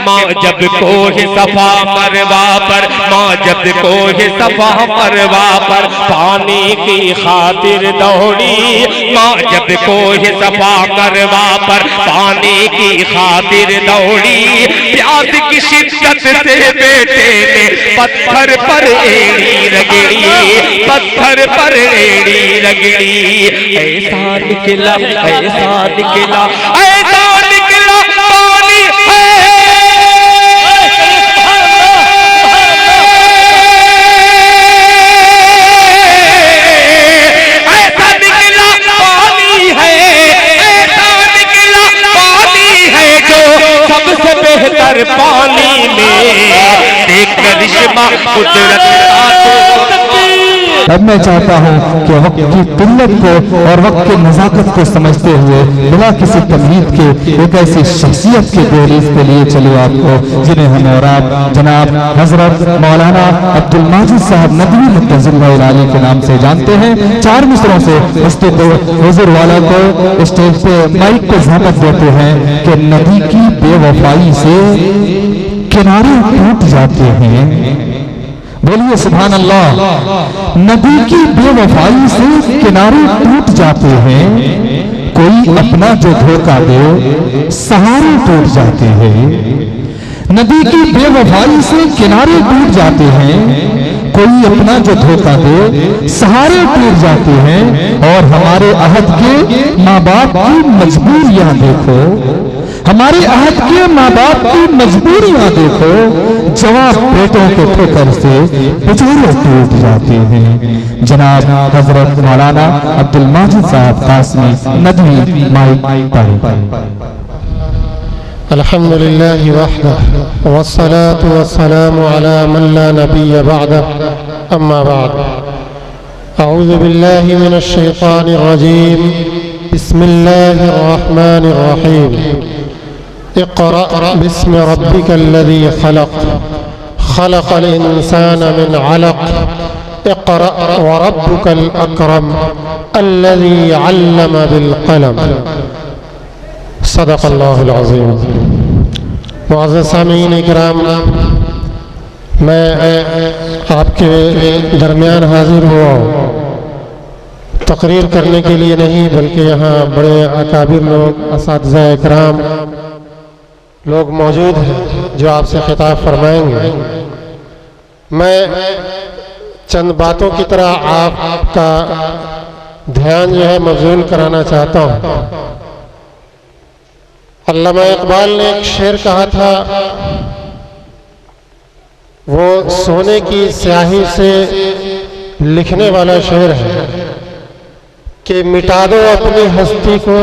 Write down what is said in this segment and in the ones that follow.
माँ जब कोहे सफा मरवा पर, माँ जब कोहे सफा मरवा पर पानी की खातिर दौड़ी, माँ जब कोहे सफा मरवा पर पानी की खातिर दौड़ी, प्यास की शिद्दत से बेटे ने पत्थर पर एड़ी रगड़ी, पत्थर पर एड़ी रगड़ी। ऐसा निकला, ऐसा निकला, ऐसा निकला पानी है, ऐसा निकला पानी है, ऐसा निकला पानी है जो सबसे बेहतर पानी में देख करिश्मा कुदरत का। अब मैं चाहता हूँ कि वक्त की किल्लत को और वक्त की नज़ाकत को समझते हुए बिना किसी तमहीद के एक ऐसी शख्सियत के दहलीज के लिए चलो आपको, जिन्हें हम और आप जनाब हजरत मौलाना अब्दुल माजिद साहब नदवी मुत्तज़िल आली के नाम से जानते हैं। 4 मिसरों से उसके हुजूर वाला को स्टेज पे माइक पे झापट देते हैं कि नदी की बेवफाई से किनारे टूट जाते हैं। बोलिए सुभान अल्लाह। नदी की बेवफाई से किनारे टूट जाते हैं, कोई अपना जो धोखा दे सहारे टूट जाते हैं। नदी की बेवफाई से किनारे टूट जाते हैं, कोई अपना जो धोखा दे सहारे टूट जाते हैं। और हमारे अहद के माँ बाप की मजबूरियां देखो, हमारे अहद के माँ बाप की मजबूरियां देखो, जवाब बेटों के ठोकर से बेचारे टूट जाते हैं। जनाब हजरत मौलाना अब्दुल माजिद साहब कासमी नदवी माइक पर। अल्हम्दुलिल्लाह वहदह वस्सलातु वस्सलामु अला मन ला नबिय्य बअदह, अम्मा बाद। अऊज़ु बिल्लाहि मिनश शैतानिर रजीम, बिस्मिल्लाहिर रहमानिर रहीम। इक़रा बिस्मि रब्बिकल्लज़ी खलक़, खलक़ल इंसान मिन अलक़, इक़रा व रब्बुकल अकरम, अल्लज़ी अल्लम बिल क़लम। सदक़ल्लाहुल अज़ीम। मुअज़्ज़ज़ सामीईन इकराम, मैं आपके दरमियान हाजिर हुआ हूँ तकरीर करने के लिए नहीं, बल्कि यहाँ बड़े अकाबिर लोग, असातिज़ा इकराम लोग मौजूद हैं जो आपसे खिताब फरमाएंगे। मैं चंद बातों की तरह आपका ध्यान जो है मबज़ूल कराना चाहता हूँ। अल्लामा इकबाल ने एक शेर कहा था, वो सोने की स्याही से लिखने वाला शेर है कि मिटा दो अपनी हस्ती को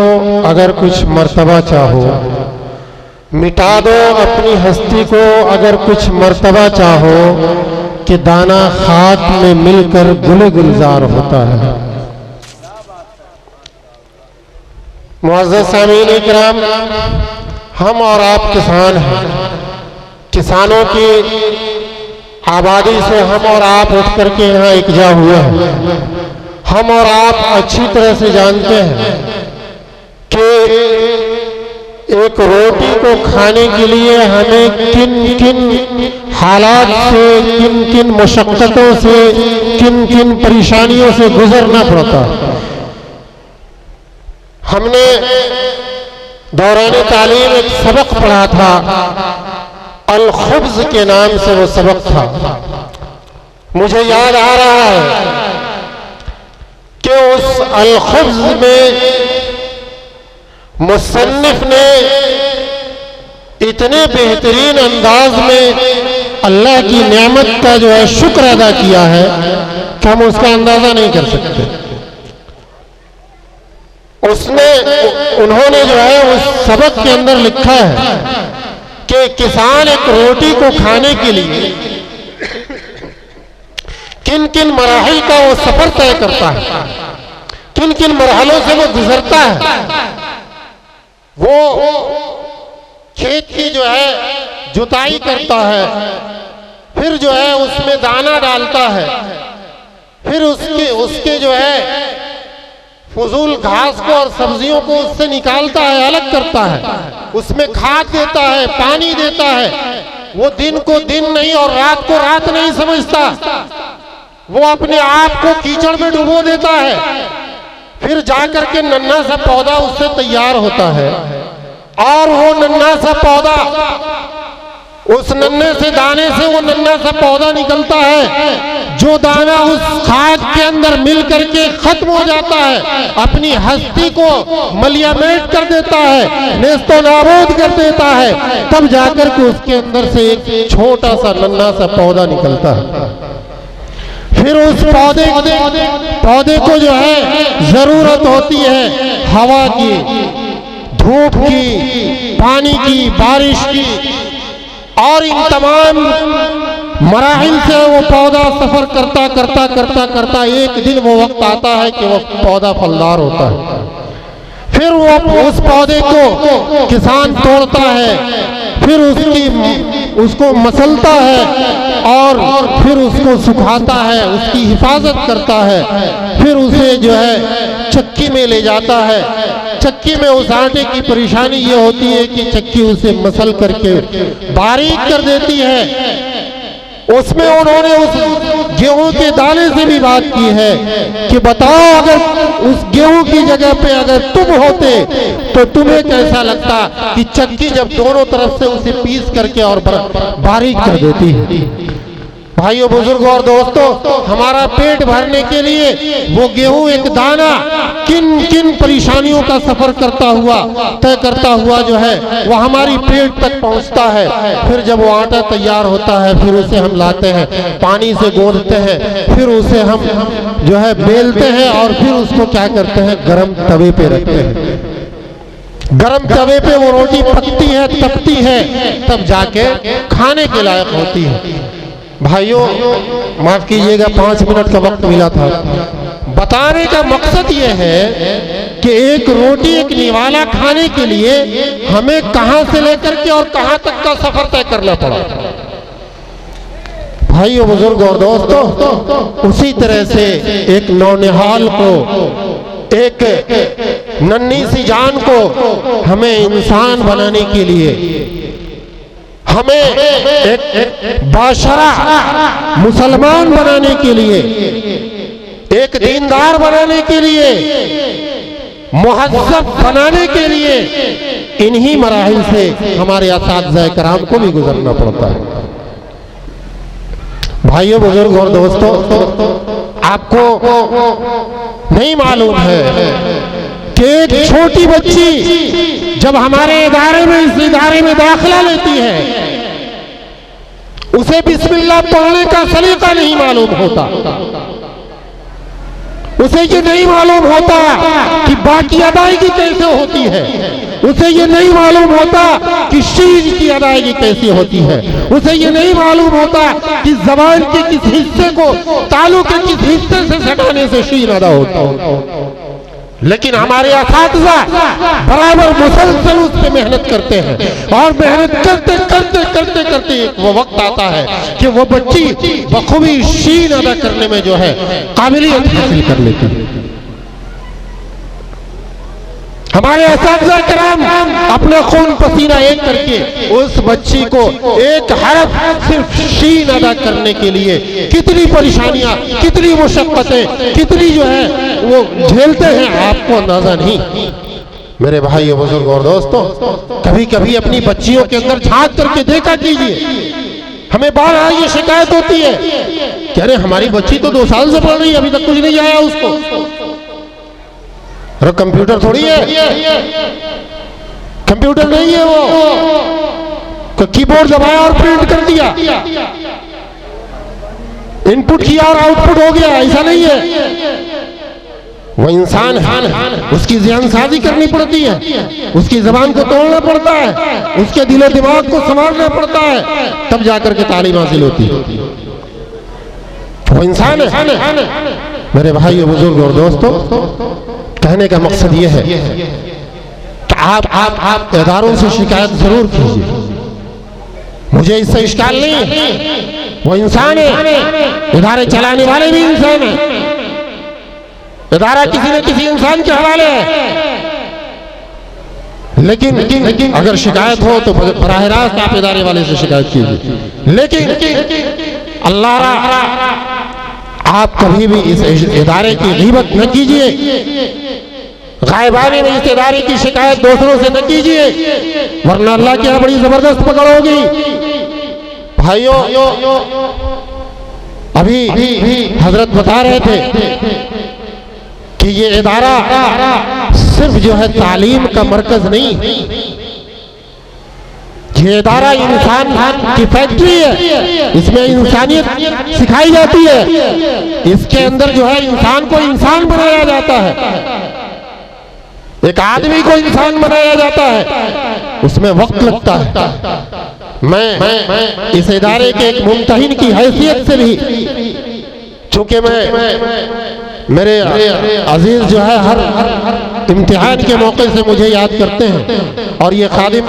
अगर कुछ मर्तबा चाहो, मिटा दो अपनी हस्ती को अगर कुछ मर्तबा चाहो, कि दाना खाक में मिलकर गुले गुलजार होता है। मुअज़्ज़ज़ सामीईन इकराम, हम और आप किसान हैं। किसानों की आबादी से हम और आप उठ करके यहाँ इकट्ठा हुए हैं। हम और आप अच्छी तरह से जानते हैं कि एक रोटी को खाने के लिए हमें किन किन हालात से, किन किन मुशक्क़तों से, किन किन परेशानियों से गुजरना पड़ता है। हमने दौरान तालीम एक सबक पढ़ा था, अल खुब्ज़ के नाम से वो सबक था। मुझे याद आ रहा है कि उस अल खुब्ज़ में मुसन्निफ ने इतने बेहतरीन अंदाज में अल्लाह की नेमत का जो है शुक्र अदा किया है कि हम उसका अंदाजा नहीं कर सकते। उन्होंने जो है उस सबक के अंदर लिखा है कि किसान एक रोटी को खाने के लिए किन किन मराहिल का वो सफर तय करता है, किन किन मरहलों से वो गुजरता है। वो खेत की जो है जुताई करता है, फिर जो है उसमें दाना डालता है, फिर उसके जो है फजूल घास को और सब्जियों को उससे निकालता है, अलग करता है, उसमें खाद देता है, पानी देता है। वो दिन को दिन नहीं और रात को रात नहीं समझता, वो अपने आप को कीचड़ में डुबो देता है, फिर जाकर के नन्हा सा पौधा उससे तैयार होता है। और वो नन्हा सा पौधा, उस नन्हे से दाने से वो नन्हा सा पौधा निकलता है, जो दाना उस खाद के अंदर मिल करके खत्म हो जाता है, अपनी हस्ती को मलियामेट कर देता है, नेस्तो नाबूद कर देता है, तब जाकर के उसके अंदर से एक छोटा सा नन्हा सा पौधा निकलता है। फिर उस पौधे को जो है जरूरत होती है हवा की, धूप की, पानी की, बारिश की, और इन तमाम मराहिल से वो पौधा सफर करता करता करता करता एक दिन वो वक्त आता है कि वो पौधा फलदार होता है। फिर वो उस पौधे को किसान तोड़ता है, फिर उसको मसलता है और फिर उसको सुखाता है, उसकी हिफाजत करता है, फिर उसे जो है चक्की में ले जाता है। चक्की में उस आटे की परेशानी ये होती है कि चक्की उसे मसल करके बारीक कर देती है। उसमें उन्होंने उस गेहूं के दाने से भी बात की है कि बताओ अगर उस गेहूं की जगह पे अगर तुम होते तो तुम्हें कैसा लगता कि चक्की जब दोनों तरफ से उसे पीस करके और बारीक कर देती है। भाइयों, बुजुर्गों और दोस्तों, हमारा पेट भरने के लिए वो गेहूं एक दाना किन किन परेशानियों का सफर करता हुआ, तय करता हुआ जो है वो हमारी पेट तक पहुंचता है। फिर जब वो आटा तैयार होता है, फिर उसे हम लाते हैं, पानी से गूंथते हैं, फिर उसे हम जो है बेलते हैं और फिर उसको क्या करते हैं, गरम तवे पे रखते हैं। गरम तवे पे वो रोटी पकती है, तपती है, तब जाके खाने के लायक होती है। भाइयों, माफ कीजिएगा, 5 मिनट का वक्त मिला था। बताने का मकसद यह है कि एक रोटी, एक निवाला खाने के लिए हमें कहां से लेकर के और कहां तक का सफर तय करना पड़ा। भाइयों, बुजुर्गों और दोस्तों, उसी तरह से एक नौनिहाल को, एक नन्ही सी जान को हमें इंसान बनाने के लिए, हमें एक बाशरा मुसलमान बनाने के लिए, एक दीनदार बनाने के लिए, मुहज्जब बनाने के लिए इन्हीं मराहिल से हमारे असातिज़ा कराम को भी गुजरना पड़ता है। भाइयों, बुजुर्ग और दोस्तों, आपको नहीं मालूम है कि एक छोटी बच्ची जब हमारे इदारे में, इस इदारे में दाखिला लेती है, उसे बिस्मिल्लाह पढ़ने का सलीका नहीं मालूम होता, उसे ये नहीं मालूम होता कि बाकी अदायगी कैसे होती है, उसे ये नहीं मालूम होता कि शीन की अदायगी कैसी होती है, उसे ये नहीं मालूम होता कि जबान के किस हिस्से को तालु के किस हिस्से से सटाने से शीन अदा होता। लेकिन हमारे असातिज़ा बराबर मुसलसल उस पर मेहनत करते हैं और मेहनत करते करते करते करते वो वक्त आता है कि वो बच्ची बखूबी शीन अदा करने में जो है काबिलियत हासिल कर लेती है। हमारे असातिज़ा कराम अपना खून पसीना एक करके उस बच्ची को एक हरफ सिर्फ शीन अदा करने के लिए कितनी परेशानियां, कितनी मुशक्कतें, कितनी जो है वो झेलते हैं, आपको अंदाजा नहीं। मेरे भाइयों, बुजुर्ग और दोस्तों, कभी कभी अपनी बच्चियों के अंदर झांक करके देखा कीजिए। हमें बार ये शिकायत होती है कि अरे हमारी बच्ची तो 2 साल से पढ़ रही है, अभी तक कुछ नहीं आया उसको। अरे कंप्यूटर थोड़ी है, कंप्यूटर नहीं है वो, कीबोर्ड दबाया और प्रिंट कर दिया, इनपुट किया और आउटपुट हो गया, ऐसा नहीं है। वो इंसान है, उसकी ज़हन साजी करनी पड़ती है, उसकी ज़बान को तोड़ना पड़ता है, उसके दिलो दिमाग को संभालना पड़ता है, तब जाकर के तालीम हासिल होती है। वो इंसान है। मेरे भाइयों, बुजुर्ग और दोस्तों, कहने का मकसद यह है कि आप इदारों से शिकायत जरूर कीजिए, मुझे इससे इश्काल नहीं है। वो इंसान है, इदारे चलाने वाले भी इंसान हैं, इदारा किसी न किसी इंसान के हवाले है, लेकिन अगर शिकायत हो तो बराह रास्त आप इदारे वाले से शिकायत कीजिए। लेकिन अल्लाह आप कभी भी इस इदारे की गीबत न कीजिए, गायबानी में इस इदारे की शिकायत दूसरों से न कीजिए, वरना अल्लाह की यहाँ बड़ी जबरदस्त पकड़ होगी। भाइयों, अभी हजरत बता रहे थे कि ये इदारा सिर्फ जो है तालीम का मरकज नहीं, ये इदारा इंसान की फैक्ट्री है, इसमें इंसानियत सिखाई जाती है, इसके अंदर जो है इंसान को इंसान बनाया जाता है, एक आदमी को इंसान बनाया जाता है, उसमें वक्त लगता है। मैं इस इदारे के एक मुमतहिन की हैसियत से भी, चूंकि मेरे अजीज जो है हर इम्तिहान के मौके से मुझे याद करते हैं, और ये खादिम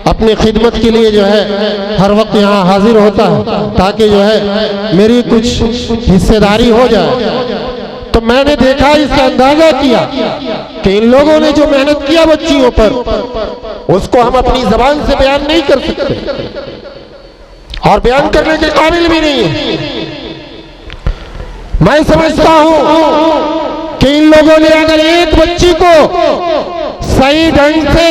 अपनी खिदमत के लिए जो है हर वक्त यहाँ हाजिर होता है ताकि जो है मेरी कुछ हिस्सेदारी हो जाए। तो मैंने देखा, इसका अंदाजा किया कि इन लोगों ने जो मेहनत किया बच्चियों पर, उसको हम अपनी जबान से बयान नहीं कर सकते और बयान करने के काबिल भी नहीं है। मैं समझता हूं कि इन लोगों ने अगर एक बच्ची को सही ढंग से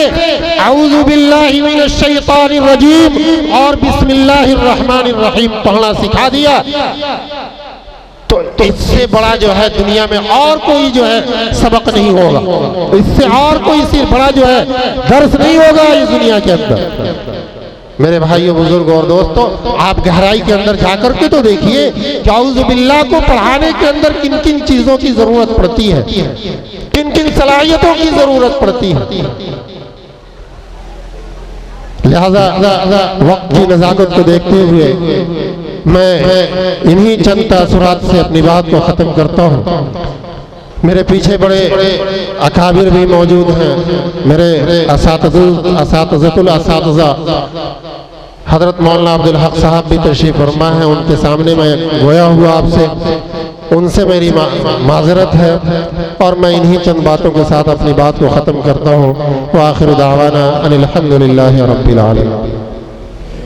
औज़ु बिल्लाहि मिनश शैतानिर रजीम और बिस्मिल्लाहिर रहमानिर रहीम पढ़ना सिखा दिया, तो इससे बड़ा जो है दुनिया में और कोई जो है सबक नहीं होगा, इससे और कोई सिर्फ बड़ा जो है दर्स नहीं होगा इस दुनिया के अंदर। मेरे भाइयों, बुजुर्ग और दोस्तों, आप गहराई के अंदर जाकर के तो देखिए कि औज़ु बिल्लाह को पढ़ाने के अंदर किन किन चीजों की जरूरत पड़ती है, किन किन सलाहियतों की जरूरत पड़ती है। लिहाजा वक्त की नज़ाकत को देखते हुए मैं इन्हीं चंद तासुरात से अपनी बात को ख़त्म करता हूँ। मेरे पीछे बड़े अकाबिर भी मौजूद हैं, मेरे असातिज़ातुल असातिज़ा हज़रत मौलाना अब्दुल हक साहब भी तशरीफ़ फरमा हैं, उनके सामने मैं गोया हुआ आपसे, उनसे मेरी माज़रत है, और मैं इन्हीं चंद बातों के साथ अपनी बात को ख़त्म करता हूँ। व आखिर दावाना अनिल हम्दुलिल्लाहि रब्बिल आलमीन।